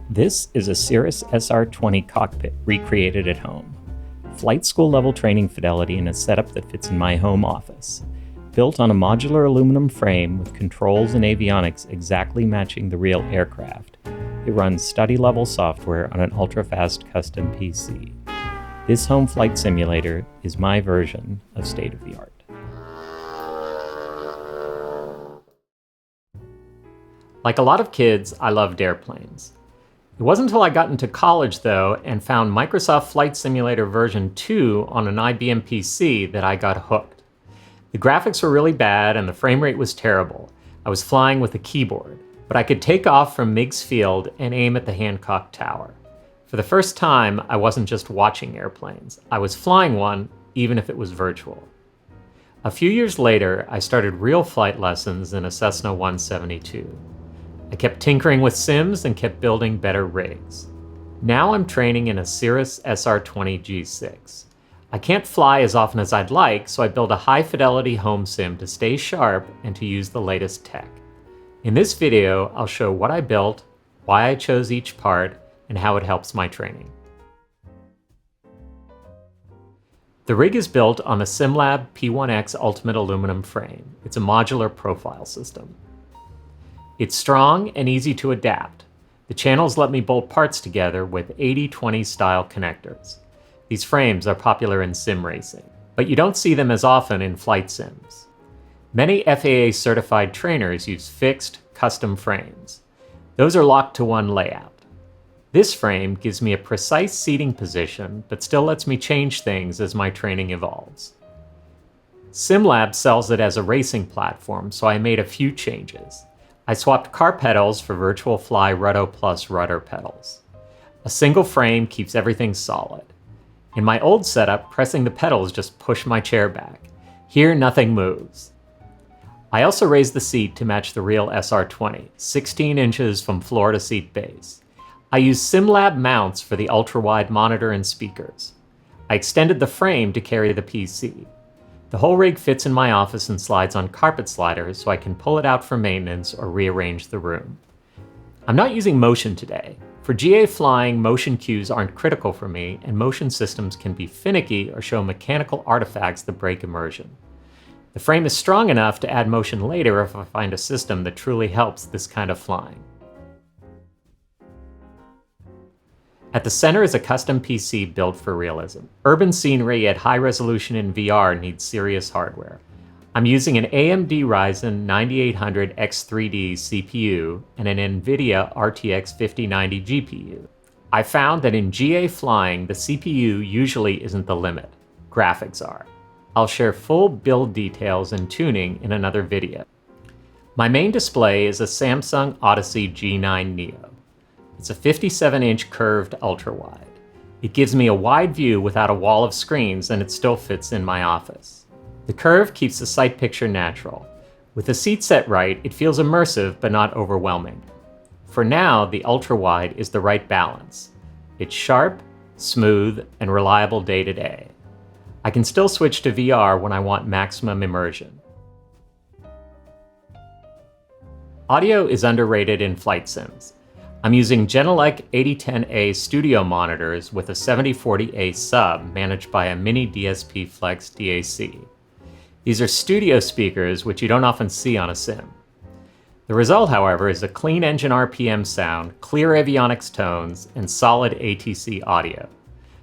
This is a Cirrus SR20 cockpit recreated at home. Flight school level training fidelity in a setup that fits in my home office. Built on a modular aluminum frame with controls and avionics exactly matching the real aircraft, it runs study level software on an ultra-fast custom PC. This home flight simulator is my version of state of the art. Like a lot of kids, I loved airplanes. It wasn't until I got into college, though, and found Microsoft Flight Simulator version 2 on an IBM PC that I got hooked. The graphics were really bad and the frame rate was terrible. I was flying with a keyboard, but I could take off from Meigs Field and aim at the Hancock Tower. For the first time, I wasn't just watching airplanes. I was flying one, even if it was virtual. A few years later, I started real flight lessons in a Cessna 172. I kept tinkering with sims and kept building better rigs. Now I'm training in a Cirrus SR20 G6. I can't fly as often as I'd like, so I build a high-fidelity home sim to stay sharp and to use the latest tech. In this video, I'll show what I built, why I chose each part, and how it helps my training. The rig is built on a Sim-Lab P1X ultimate aluminum frame. It's a modular profile system. It's strong and easy to adapt. The channels let me bolt parts together with 80-20 style connectors. These frames are popular in sim racing, but you don't see them as often in flight sims. Many FAA certified trainers use fixed, custom frames. Those are locked to one layout. This frame gives me a precise seating position, but still lets me change things as my training evolves. Sim-Lab sells it as a racing platform, so I made a few changes. I swapped car pedals for Virtual Fly Ruddo Plus rudder pedals. A single frame keeps everything solid. In my old setup, pressing the pedals just pushed my chair back. Here, nothing moves. I also raised the seat to match the real SR20, 16 inches from floor to seat base. I used Sim-Lab mounts for the ultrawide monitor and speakers. I extended the frame to carry the PC. The whole rig fits in my office and slides on carpet sliders so I can pull it out for maintenance or rearrange the room. I'm not using motion today. For GA flying, motion cues aren't critical for me, and motion systems can be finicky or show mechanical artifacts that break immersion. The frame is strong enough to add motion later if I find a system that truly helps this kind of flying. At the center is a custom PC built for realism. Urban scenery at high resolution in VR needs serious hardware. I'm using an AMD Ryzen 9800 X3D CPU and an NVIDIA RTX 5090 GPU. I found that in GA flying, the CPU usually isn't the limit. Graphics are. I'll share full build details and tuning in another video. My main display is a Samsung Odyssey G9 Neo. It's a 57-inch curved ultrawide. It gives me a wide view without a wall of screens, and it still fits in my office. The curve keeps the sight picture natural. With the seat set right, it feels immersive but not overwhelming. For now, the ultrawide is the right balance. It's sharp, smooth, and reliable day to day. I can still switch to VR when I want maximum immersion. Audio is underrated in flight sims. I'm using Genelec 8010A studio monitors with a 7040A sub managed by a mini DSP Flex DAC. These are studio speakers, which you don't often see on a sim. The result, however, is a clean engine RPM sound, clear avionics tones, and solid ATC audio.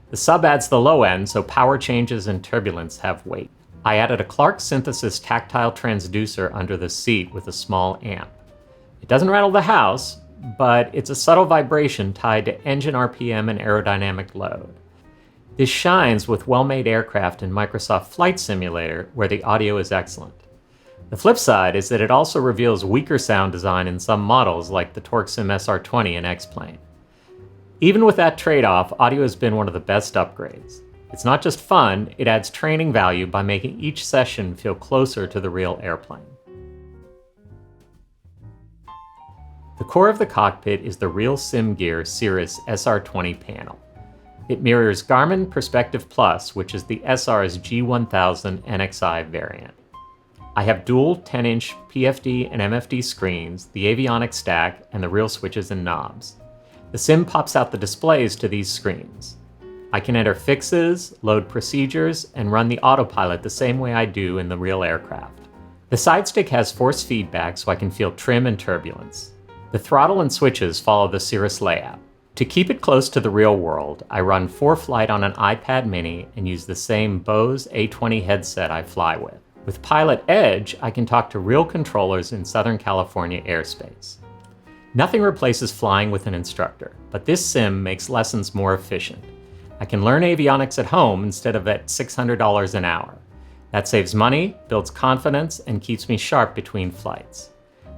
The sub adds the low end, so power changes and turbulence have weight. I added a Clark Synthesis tactile transducer under the seat with a small amp. It doesn't rattle the house, but it's a subtle vibration tied to engine RPM and aerodynamic load. This shines with well-made aircraft in Microsoft Flight Simulator, where the audio is excellent. The flip side is that it also reveals weaker sound design in some models like the TorqueSim SR20 and X-Plane. Even with that trade-off, audio has been one of the best upgrades. It's not just fun, it adds training value by making each session feel closer to the real airplane. The core of the cockpit is the RealSimGear Cirrus SR20 panel. It mirrors Garmin Perspective Plus, which is the SR's G1000 NXI variant. I have dual 10-inch PFD and MFD screens, the avionics stack, and the real switches and knobs. The sim pops out the displays to these screens. I can enter fixes, load procedures, and run the autopilot the same way I do in the real aircraft. The side stick has force feedback so I can feel trim and turbulence. The throttle and switches follow the Cirrus layout. To keep it close to the real world, I run ForeFlight on an iPad mini and use the same Bose A20 headset I fly with. With PilotEdge, I can talk to real controllers in Southern California airspace. Nothing replaces flying with an instructor, but this sim makes lessons more efficient. I can learn avionics at home instead of at $600 an hour. That saves money, builds confidence, and keeps me sharp between flights.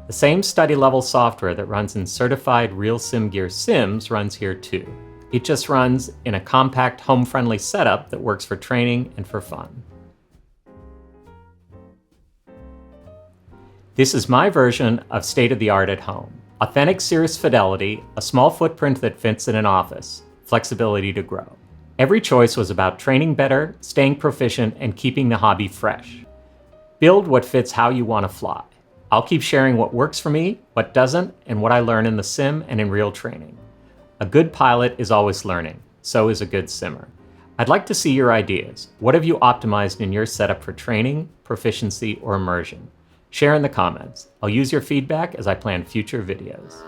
The same study-level software that runs in certified RealSimGear sims runs here too. It just runs in a compact, home-friendly setup that works for training and for fun. This is my version of state-of-the-art at home. Authentic Cirrus fidelity, a small footprint that fits in an office, flexibility to grow. Every choice was about training better, staying proficient, and keeping the hobby fresh. Build what fits how you want to fly. I'll keep sharing what works for me, what doesn't, and what I learn in the sim and in real training. A good pilot is always learning. So is a good simmer. I'd like to see your ideas. What have you optimized in your setup for training, proficiency, or immersion? Share in the comments. I'll use your feedback as I plan future videos.